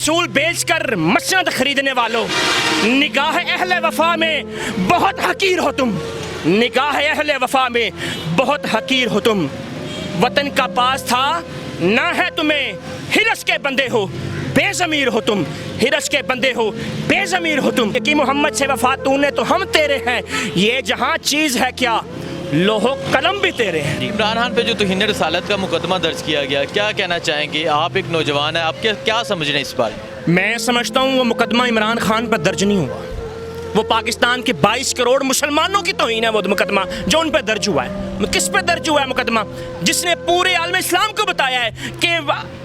रसूल बेचकर मसनद खरीदने वालों, निगाह अहले वफा में बहुत हकीर हो तुम। निगाह अहले वफा में बहुत हकीर हो तुम। वतन का पास था ना है तुम्हें, हिरस के बंदे हो बेज़मीर हो तुम। हिरस के बंदे हो बेज़मीर हो तुम। कि मोहम्मद से वफा तूने तो हम तेरे हैं, ये जहाँ चीज़ है क्या लोहो कलम भी तेरे हैं। इमरान खान पे जो तौहीन रसालत का मुकदमा दर्ज किया गया, क्या कहना चाहेंगे? आप एक नौजवान हैं, आप क्या समझ रहे हैं इस बारे? मैं समझता हूँ वो मुकदमा इमरान खान पर दर्ज नहीं हुआ। वो पाकिस्तान के 22 करोड़ मुसलमानों की तौहीन है वो मुकदमा जो उन पर दर्ज हुआ है। किस पे दर्ज हुआ है मुकदमा? जिसने पूरे आलम इस्लाम को बताया है कि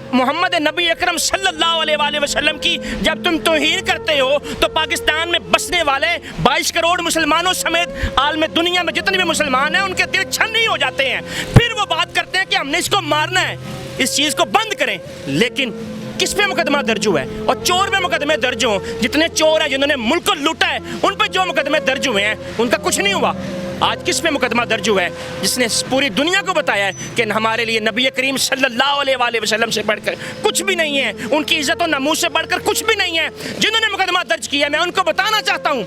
मोहम्मद नबी अकरम सल्लल्लाहु अलैहि वसल्लम की जब तुम तौहीन करते हो तो पाकिस्तान में बसने वाले 22 करोड़ मुसलमानों समेत आलम दुनिया में जितने भी मुसलमान हैं उनके दिल छन्नी हो जाते हैं। फिर वो बात करते हैं कि हमने इसको मारना है, इस चीज़ को बंद करें। लेकिन किस पे मुकदमा दर्ज हुआ है? और चोर पे मुकदमे दर्ज हों, जितने चोर हैं जिन्होंने मुल्क को लूटा है उन पे जो मुकदमे दर्ज हुए हैं उनका कुछ नहीं हुआ। आज किस पे मुकदमा दर्ज हुआ है? जिसने पूरी दुनिया को बताया है कि हमारे लिए नबी करीम सल्लल्लाहु अलैहि वसल्लम से बढ़कर कुछ भी नहीं है, उनकी इज्जत और नमूस से बढ़कर कुछ भी नहीं है। जिन्होंने मुकदमा दर्ज किया मैं उनको बताना चाहता हूँ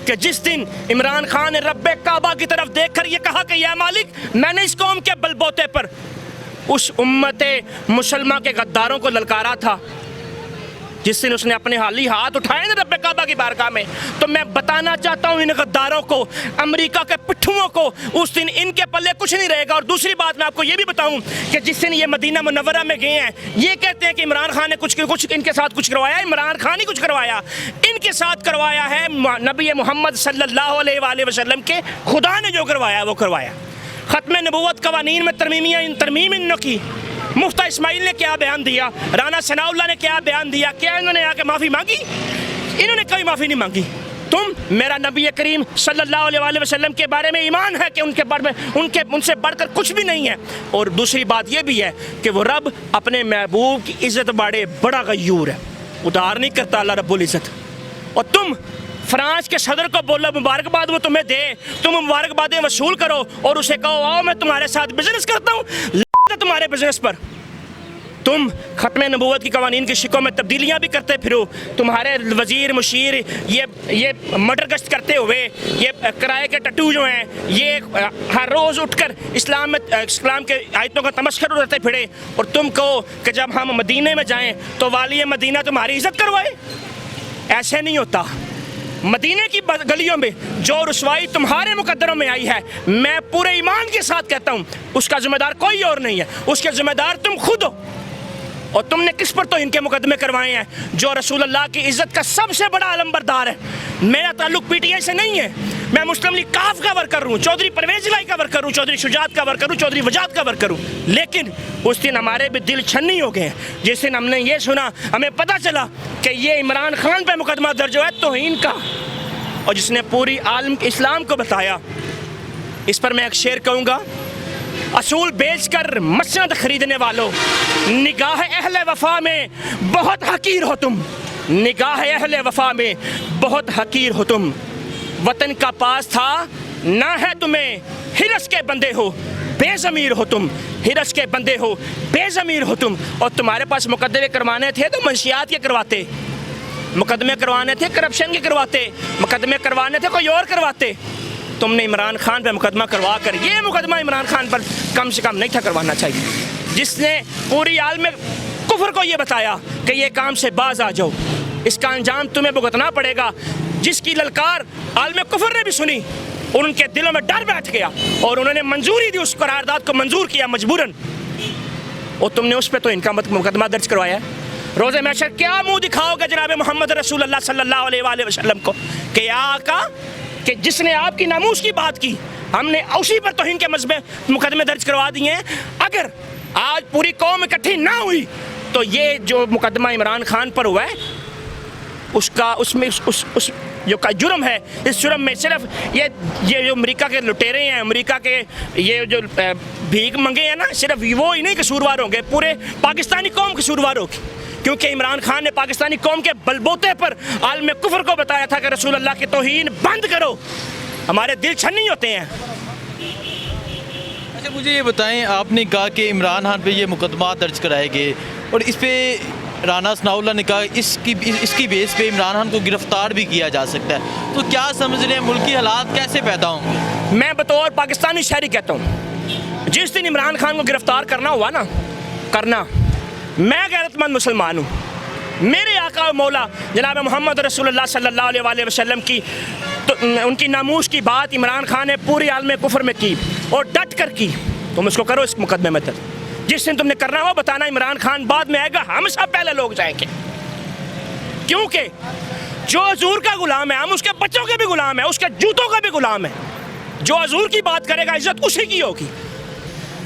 कि जिस दिन इमरान खान ने रब्बे काबा की तरफ देखकर ये कहा कि या मालिक मैंने इस कौम के बलबोते पर उस उम्मते मुसलमान के गद्दारों को ललकारा था, जिस दिन उसने अपने हाली हाथ उठाए ना रब्बे काबा की बारगाह में, तो मैं बताना चाहता हूँ इन गद्दारों को, अमेरिका के पिट्ठुओं को, उस दिन इनके पल्ले कुछ नहीं रहेगा। और दूसरी बात मैं आपको ये भी बताऊँ कि जिस दिन ये मदीना मुनव्वरा में गए हैं, ये कहते हैं कि इमरान खान ने कुछ इनके साथ कुछ करवाया। इमरान खान ही कुछ करवाया, इनके साथ करवाया है नबी मोहम्मद सल्लल्लाहु अलैहि वसल्लम के खुदा ने जो करवाया वो करवाया। ख़त्म नबूवत कवानीन में तरमीम इन्हों की मुफ्ती इस्माइल ने क्या बयान दिया, राना सनाउल्लाह ने क्या बयान दिया, क्या इन्होंने आके माफ़ी मांगी? इन्होंने कोई माफ़ी नहीं मांगी। तुम मेरा नबी करीम सल्लल्लाहु अलैहि वसल्लम के बारे में ईमान है कि उनके बारे में उनसे बढ़कर कुछ भी नहीं है। और दूसरी बात यह भी है कि वो रब अपने महबूब की इज़्ज़त बाड़े बड़ा गयूर है, उधार नहीं करता अल्लाह रब्बुल इज़्ज़त। और तुम फ्रांस के सदर को बोलो मुबारकबाद वो तुम्हें दे, तुम मुबारकबादें वसूल करो और उसे कहो आओ मैं तुम्हारे साथ बिजनेस करता हूँ। तुम्हारे बिजनेस पर तुम खत्म नबूवत की कवानीन की शिकों में तब्दीलियाँ भी करते फिरो। तुम्हारे वजीर मुशीर ये मर्डर गश्त करते हुए ये किराए के टट्टू जो हैं ये हर रोज़ उठकर इस्लाम के आयतों का तमस्खुर उड़ाते फिरे। और तुम कहो कि जब हम मदीने में जाएँ तो वाली मदीना तुम्हारी इज़्ज़त करवाए। ऐसे नहीं होता। मदीने की गलियों में जो रुसवाई तुम्हारे मुकद्दरों में आई है, मैं पूरे ईमान के साथ कहता हूँ उसका जिम्मेदार कोई और नहीं है, उसके जिम्मेदार तुम खुद हो। और तुमने किस पर तो इनके मुकदमे करवाए हैं? जो रसूलुल्लाह की इज़्ज़त का सबसे बड़ा अलमबरदार है। मेरा ताल्लुक पीटीआई से नहीं है, मैं मुस्लिम लीग काफ का वर्कर हूँ, चौधरी परवेज इलाही का वर्कर हूँ, चौधरी शुजात का वर्कर हूँ, चौधरी वजात का वर्कर हूँ। लेकिन उस दिन हमारे भी दिल छन्नी हो गए हैं जिस दिन हमने ये सुना, हमें पता चला कि ये इमरान खान पर मुकदमा दर्ज है तौहीन का, और जिसने पूरी आलम इस्लाम को बताया। इस पर मैं एक शेर कहूँगा, असूल बेचकर मसनद खरीदने वालों, निगाह अहले वफा में बहुत हकीर हो तुम। निगाह अहले वफा में बहुत हकीर हो तुम। वतन का पास था ना है तुम्हें, हिरस के बंदे हो बेज़मीर हो तुम। हिरस के बंदे हो बेज़मीर हो तुम। और तुम्हारे पास मुकदमे करवाने थे तो मंशियात के करवाते, मुकदमे करवाने थे करप्शन के करवाते, मुकदमे करवाने थे कोई और करवाते। तुमने इमरान खान पर मुकदमा करवा कर, ये मुकदमा इमरान खान पर कम से कम नहीं था करवाना चाहिए, जिसने पूरी आलम कुफ्र को ये बताया कि ये काम से बाज आ जाओ, इसका अंजाम तुम्हें भुगतना पड़ेगा। जिसकी ललकार आलम कुफ्र ने भी सुनी और उनके दिलों में डर बैठ गया और उन्होंने मंजूरी दी, उस करारदाद को मंजूर किया मजबूरन, और तुमने उस पर तो इनका मुकदमा दर्ज करवाया। रोज़े महशर क्या मुँह दिखाओगे जनाब मोहम्मद रसूलुल्लाह सल्लल्लाहु अलैहि वसल्लम को कि या आका कि जिसने आपकी नामूस की बात की हमने उसी पर तौहीन के मुकदमे दर्ज करवा दिए हैं। अगर आज पूरी कौम इकट्ठी ना हुई तो ये जो मुकदमा इमरान खान पर हुआ है उसका उसमें उस जो का जुर्म है, इस जुर्म में सिर्फ ये जो अमेरिका के लुटेरे हैं, अमेरिका के ये जो भीख मंगे हैं ना, सिर्फ वो ही नहीं कसूरवार होंगे, पूरे पाकिस्तानी कौम कसूरवार होगी। क्योंकि इमरान खान ने पाकिस्तानी कौम के बलबोते पर आलम कुफ्र को बताया था कि रसूलुल्लाह की तौहीन बंद करो, हमारे दिल छन्नी होते हैं। अच्छा मुझे ये बताएं, आपने कहा कि इमरान खान पे ये मुकदमा दर्ज कराए गए और इस पे राना सनाउल्लाह ने कहा इसकी बेस पे इमरान खान को गिरफ्तार भी किया जा सकता है, तो क्या समझ रहे हैं मुल्की हालात कैसे पैदा होंगे? मैं बतौर पाकिस्तानी शहरी कहता हूँ, जिस दिन इमरान खान को गिरफ्तार करना हुआ ना, करना, मैं गैरतमंद मुसलमान हूँ। मेरे आका व मौला जनाब मोहम्मद रसूलुल्लाह सल्लल्लाहु अलैहि वसल्लम की तो उनकी नामूस की बात इमरान खान ने पूरी आलम कुफर में की और डट कर की। तुम उसको करो इस मुकदमे में तक, जिस दिन तुमने करना हो बताना, इमरान खान बाद में आएगा, हम सब पहले लोग जाएंगे, क्योंकि जो हजूर का गुलाम है हम उसके बच्चों के भी गुलाम है, उसके जूतों का भी गुलाम है। जो हजूर की बात करेगा इज्जत उसी की होगी।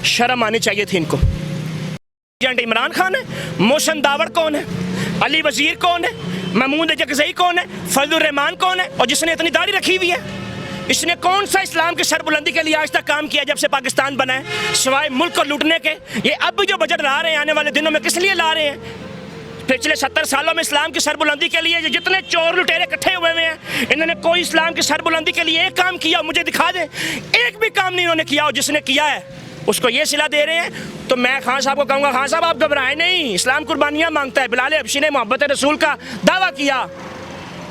शर्म आनी चाहिए थी इनको। एजेंट इमरान खान है, मोहसिन दावड़ कौन है, अली वजीर कौन है, महमूद जगज़ई कौन है, फजलुर रहमान कौन है, और जिसने इतनी दाढ़ी रखी हुई है, इसने कौन सा इस्लाम की सरबुलंदी के लिए आज तक काम किया जब से पाकिस्तान बना है, सिवाय मुल्क को लूटने के। ये अब भी जो बजट ला रहे हैं आने वाले दिनों में किस लिए ला रहे हैं? पिछले 70 सालों में इस्लाम की सरबुलंदी के लिए जितने चोर लुटेरे इकट्ठे हुए हुए हैं, इन्होंने कोई इस्लाम की सरबुलंदी के लिए एक काम किया मुझे दिखा दे? एक भी काम नहीं इन्होंने किया, और जिसने किया है उसको ये सिला दे रहे हैं। तो मैं खान साहब को कहूँगा, खान साहब आप घबराएं नहीं, इस्लाम कुर्बानियाँ मांगता है। बिलाल हबशी ने मोहब्बत रसूल का दावा किया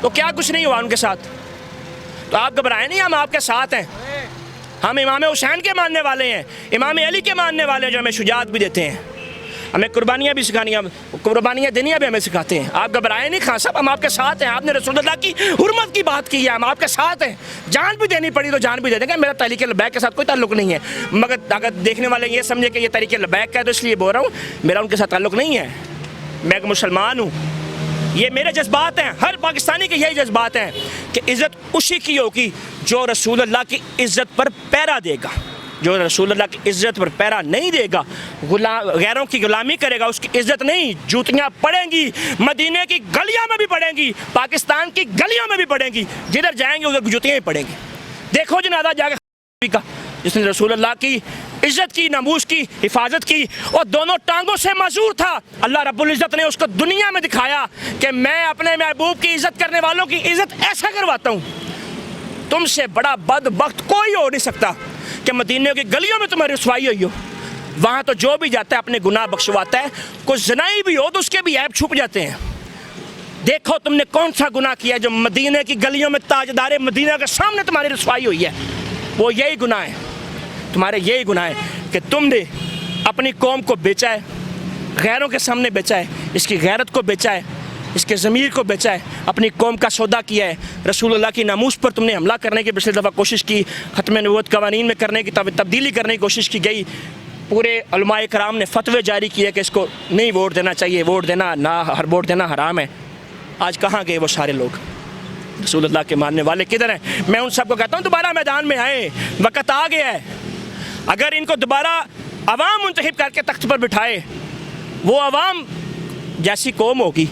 तो क्या कुछ नहीं हुआ उनके साथ? तो आप घबराएं नहीं, हम आपके साथ हैं। हम इमाम हुसैन के मानने वाले हैं, इमाम अली के मानने वाले हैं, जो हमें शुजात भी देते हैं, हमें कुर्बानियाँ भी सिखानी, कुर्बानियाँ देनियाँ भी हमें सिखाते हैं। आप घबराएं नहीं खान साहब, हम आपके साथ हैं। आपने रसूलुल्लाह की हुर्मत की बात की है, हम आपके साथ हैं। जान भी देनी पड़ी तो जान भी दे देंगे। मेरा तहरीक लबैक के साथ कोई ताल्लुक नहीं है, मगर अगर देखने वाले ये समझे कि ये तहरीक लबैक का है तो इसलिए बोल रहा हूँ, मेरा उनके साथ ताल्लुक नहीं है। मैं एक मुसलमान हूँ, ये मेरे जज्बात हैं, हर पाकिस्तानी के यही जज्बात हैं कि इज़्ज़त उसी की होगी जो रसूलुल्लाह की इज़्ज़त पर पैरा देगा। जो रसूलुल्लाह की इज़्ज़त पर पैरा नहीं देगा, गैरों की गुलामी करेगा, उसकी इज़्ज़त नहीं। जूतियाँ पड़ेंगी, मदीने की गलियों में भी पड़ेंगी, पाकिस्तान की गलियों में भी पड़ेंगी, जिधर जाएंगे उधर जूतियाँ ही पड़ेंगी। देखो जनादा जाके का जिसने रसूलुल्लाह की इज़्ज़त की, नमूस की हिफाजत की और दोनों टांगों से मजूर था। अल्लाह रब्बुल इज़्ज़त ने उसको दुनिया में दिखाया कि मैं अपने महबूब की इज़्ज़त करने वालों की इज़्ज़त ऐसा करवाता हूँ, तुमसे बड़ा बदबख्त कोई हो नहीं सकता कि मदीने की गलियों में तुम्हारी रुसवाई हुई हो। वहाँ तो जो भी जाता है अपने गुनाह बख्शवाता है, कुछ जनाई भी हो तो उसके भी ऐब छुप जाते हैं। देखो तुमने कौन सा गुनाह किया जो मदीने की गलियों में ताजदार मदीना के सामने तुम्हारी रुसवाई हुई है? वो यही गुनाह है, तुम्हारे यही गुनाह है कि तुमने अपनी कौम को बेचा है, गैरों के सामने बेचा है, इसकी गैरत को बेचा है, इसके ज़मीर को बेचा है, अपनी कौम का सौदा किया है। रसूलुल्लाह की नामूस पर तुमने हमला करने की पिछली दफ़ा कोशिश की, ख़त्म नबूवत कवानीन में करने की तब्दीली करने की कोशिश की गई। पूरे उलमाए कराम ने फतवे जारी किए कि इसको नहीं वोट देना चाहिए, वोट देना ना, हर वोट देना हराम है। आज कहाँ गए वो सारे लोग? रसूलुल्लाह के मानने वाले किधर हैं? मैं उन सबको कहता हूँ दोबारा मैदान में आए, वक़्त आ गया है। अगर इनको दोबारा अवाम मुंतखब करके तख्त पर बिठाए, वो अवाम जैसी कौम होगी,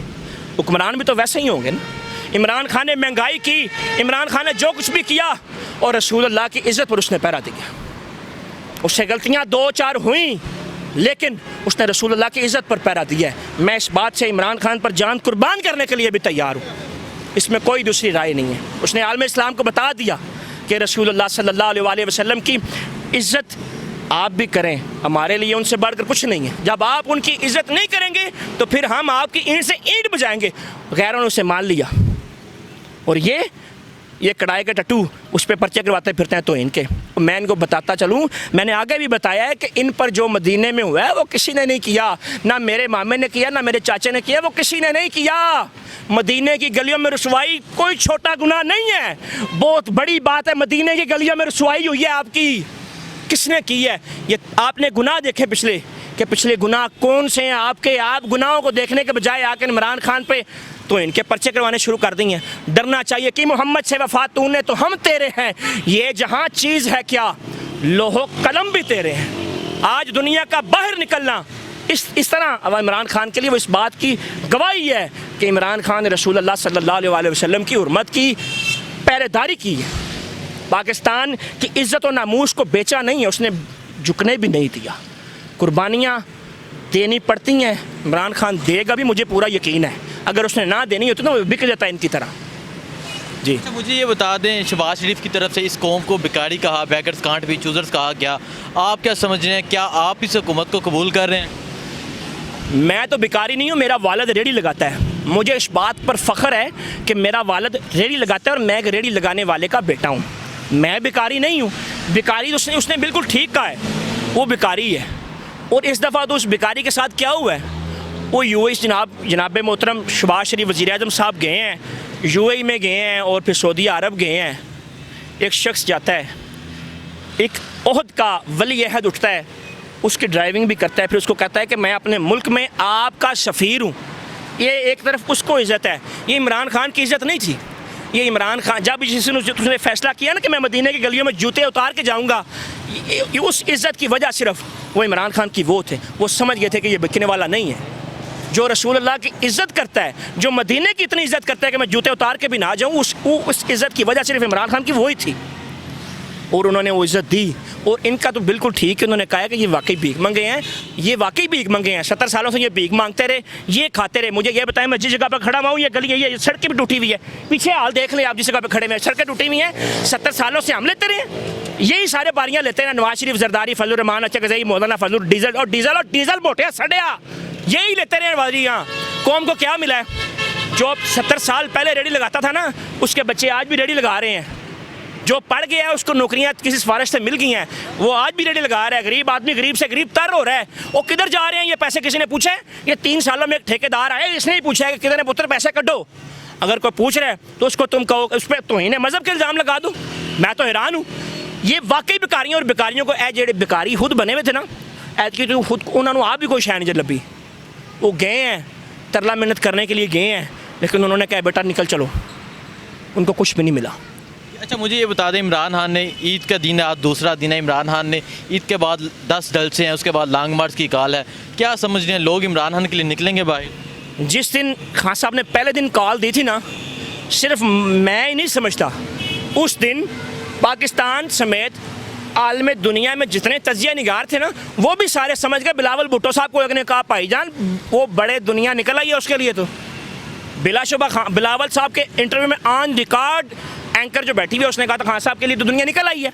हुक्मरान भी तो वैसे ही होंगे ना। इमरान खान ने महंगाई की, इमरान खान ने जो कुछ भी किया और रसूलुल्लाह की इज़्ज़त पर उसने पैरा दिया। उससे गलतियाँ 2-4 हुई, लेकिन उसने रसूलुल्लाह की इज़्ज़त पर पैरा दिया है। मैं इस बात से इमरान खान पर जान कुर्बान करने के लिए भी तैयार हूँ, इसमें कोई दूसरी राय नहीं है। उसने आलम इस्लाम को बता दिया कि रसूलुल्लाह सल्लल्लाहु अलैहि वसल्लम की इज़्ज़त आप भी करें, हमारे लिए उनसे बढ़कर कुछ नहीं है। जब आप उनकी इज़्ज़त नहीं करेंगे तो फिर हम आपकी ईंट से ईंट बजाएंगे। गैरों ने उसे मान लिया, और ये कढ़ाई के टट्टू उस पर पर्चे करवाते फिरते हैं। तो इनके मैं इनको बताता चलूँ, मैंने आगे भी बताया है कि इन पर जो मदीने में हुआ है वो किसी ने नहीं किया, ना मेरे मामे ने किया, ना मेरे चाचे ने किया, वो किसी ने नहीं किया। मदीने की गलियों में रुसवाई कोई छोटा गुनाह नहीं है, बहुत बड़ी बात है। मदीने की गलियों में रुसवाई हुई है आपकी, किसने की है? ये आपने गुनाह देखे पिछले, कि पिछले गुनाह कौन से हैं आपके? आप गुनाहों को देखने के बजाय आकर इमरान खान पे तो इनके पर्चे करवाने शुरू कर दी हैं। डरना चाहिए कि मोहम्मद से वफा तूने तो हम तेरे हैं, ये जहाँ चीज़ है क्या लोहो कलम भी तेरे हैं। आज दुनिया का बाहर निकलना इस तरह अब इमरान खान के लिए वो इस बात की गवाही है कि इमरान खान ने रसूलुल्लाह सल्लल्लाहु अलैहि वसल्लम की हुर्मत की पहरेदारी की है। पाकिस्तान की इज़्ज़त और नामूस को बेचा नहीं है, उसने झुकने भी नहीं दिया। कुर्बानियाँ देनी पड़ती हैं, इमरान खान देगा भी, मुझे पूरा यकीन है। अगर उसने ना देनी होती तो वो बिक जाता है इनकी तरह। जी तो मुझे ये बता दें, शहबाज शरीफ की तरफ से इस कौम को भिखारी कहा, बैगर्स कांट भी चूज़र्स कहा गया, आप क्या समझ रहे हैं? क्या आप इस हुकूमत को कबूल कर रहे हैं? मैं तो भिखारी नहीं हूँ, मेरा वालिद रेडी लगाता है। मुझे इस बात पर फ़ख्र है कि मेरा वालिद रेडी लगाता है और मैं एक रेडी लगाने वाले का बेटा हूँ। मैं भिखारी नहीं हूँ। भिखारी उसने बिल्कुल ठीक कहा है, वो भिखारी है। और इस दफ़ा तो उस भिखारी के साथ क्या हुआ है, वो यूएई जनाब मोहतरम शहबाज शरीफ वज़ीर-ए-आज़म साहब गए हैं, यूएई में गए हैं और फिर सऊदी अरब गए हैं। एक शख्स जाता है, एक ओहद का वली अहद उठता है, उसकी ड्राइविंग भी करता है, फिर उसको कहता है कि मैं अपने मुल्क में आपका सफ़ीर हूँ। ये एक तरफ उसको इज़्ज़त है, ये इमरान खान की इज़्ज़त नहीं थी। ये इमरान खान जब जिसने फैसला किया ना कि मैं मदीने की गलियों में जूते उतार के जाऊँगा, उस इज़्ज़त की वजह सिर्फ वो इमरान खान की वो थे। वो समझ गए थे कि ये बिकने वाला नहीं है। जो रसूल अल्लाह की इज़्ज़त करता है, जो मदीने की इतनी इज़्ज़त करता है कि मैं जूते उतार के भी ना जाऊँ, उस इज़्ज़त की वजह सिर्फ इमरान खान की वही थी और उन्होंने वो इज़्ज़त दी। और इनका तो बिल्कुल ठीक है, उन्होंने कहा कि ये वाकई भीख मंगे हैं, ये वाकई भीख मंगे हैं। 70 सालों से ये भीख मांगते रहे, ये खाते रहे। मुझे ये बताएं, मैं जिस जगह पर खड़ा हुआ हूँ, ये गली है, ये सड़कें भी टूटी हुई है, पीछे हाल देख लें आप, जिस जगह पर खड़े हुए हैं सड़कें टूटी हुई हैं। 70 सालों से हम लेते रहे, यही सारे बारियाँ लेते हैं। नवाज शरीफ, जरदारी, फजल रहमान, अच्छा मौलाना फजल, डीजल मोटे सड़िया, यही लेते रहे बारियाँ। कौम को क्या मिला है? जो 70 साल पहले रेडी लगाता था ना, उसके बच्चे आज भी रेडी लगा रहे हैं। जो पढ़ गया है उसको नौकरियां किसी सिफारिश से मिल गई हैं, वो आज भी रेडी लगा रहा है। गरीब आदमी गरीब से गरीब तर हो रहा है। वो किधर जा रहे हैं ये पैसे? किसी ने पूछा है? ये 3 सालों में एक ठेकेदार आए, इसने ही पूछा है कि कितने पुत्र पैसे कटो। अगर कोई पूछ रहा है तो उसको तुम कहो, उस पर तौहीन मज़हब के इल्ज़ाम लगा दूँ? मैं तो हैरान हूँ। ये वाकई भिखारियों और भिखारियों को ए जेड़े भिखारी खुद बने हुए थे ना, ऐत की तो खुद उन्होंने आप भी कोई शै नहीं लभी। वो गए हैं तरला मिन्नत करने के लिए गए हैं, लेकिन उन्होंने कहा बेटा निकल चलो, उनको कुछ भी नहीं मिला। अच्छा, मुझे ये बता दें, इमरान खान ने ईद का दिन है, आज दूसरा दिन है, इमरान खान ने ईद के बाद 10 जलसे हैं, उसके बाद लॉन्ग मार्च की कॉल है। क्या समझ रहे हैं लोग इमरान खान के लिए निकलेंगे बाहर? जिस दिन खान साहब ने पहले दिन कॉल दी थी ना, सिर्फ मैं ही नहीं समझता, उस दिन पाकिस्तान समेत आलम दुनिया में जितने तजिया निगार थे ना, वो भी सारे समझ गए। बिलावल भुट्टो साहब को एक ने कहा भाईजान वो बड़े दुनिया निकल आई है उसके लिए। तो बिलाशुबा बिलावल साहब के इंटरव्यू में ऑन रिकॉर्ड एंकर जो बैठी हुई है, उसने कहा था खान साहब के लिए तो दुनिया निकल आई है।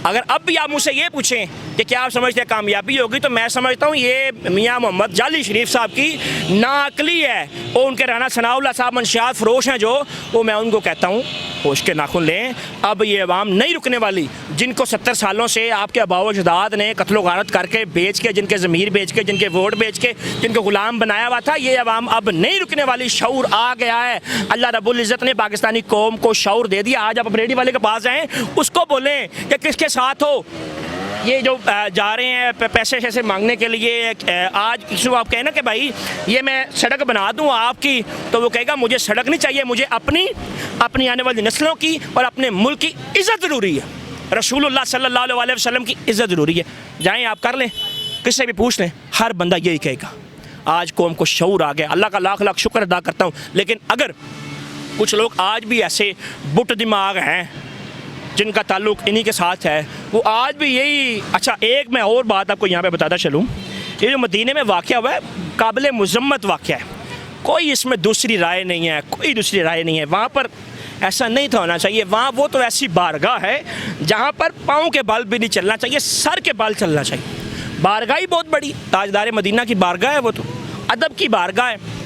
अगर अब भी आप मुझसे ये पूछें कि क्या आप समझते हैं कामयाबी होगी, तो मैं समझता हूँ ये मियाँ मोहम्मद जाली शरीफ साहब की नाअक्ली है। वो उनके राना सनाउल्लाह साहब मंशियात फरोश हैं जो, वो मैं उनको कहता हूँ होश के नाखुन लें। अब ये अवाम नहीं रुकने वाली, जिनको 70 सालों से आपके आबाओ अजदाद ने कत्लो गारत करके बेच के, जिनके ज़मीर बेच के, जिनके वोट बेच के, जिनको गुलाम बनाया हुआ था, ये अवाम अब नहीं रुकने वाली। शऊर आ गया है। अल्लाह रब्बुल इज़्ज़त ने पाकिस्तानी कौम को शऊर दे दिया। आज आप रेडी वाले के पास जाएँ, उसको बोलें कि किसके साथ हो। ये जो जा रहे हैं पैसे शैसे मांगने के लिए, आज किसी को आप कहें ना कि भाई ये मैं सड़क बना दूं आपकी, तो वो कहेगा मुझे सड़क नहीं चाहिए, मुझे अपनी आने वाली नस्लों की और अपने मुल्क की इज़्ज़त ज़रूरी है। रसूलुल्लाह सल्लल्लाहु अलैहि वसल्लम की इज़्ज़त ज़रूरी है। जाएँ आप कर लें, किससे भी पूछ लें, हर बंदा यही कहेगा। आज कौम को शऊर आ गया, अल्लाह का लाख लाख शुक्र अदा करता हूँ। लेकिन अगर कुछ लोग आज भी ऐसे बुट दिमाग हैं जिनका ताल्लुक इन्हीं के साथ है, वो आज भी यही। अच्छा, एक मैं और बात आपको यहाँ पे बताता चलूँ, ये जो मदीने में वाक़या हुआ है काबिल मुज़म्मत वाक़या है, कोई इसमें दूसरी राय नहीं है, कोई दूसरी राय नहीं है। वहाँ पर ऐसा नहीं था होना चाहिए। वहाँ वो तो ऐसी बारगाह है जहाँ पर पाँव के बाल भी नहीं चलना चाहिए, सर के बाल चलना चाहिए। बारगाह ही बहुत बड़ी, ताजदार मदीना की बारगाह है, वो तो अदब की बारगाह है।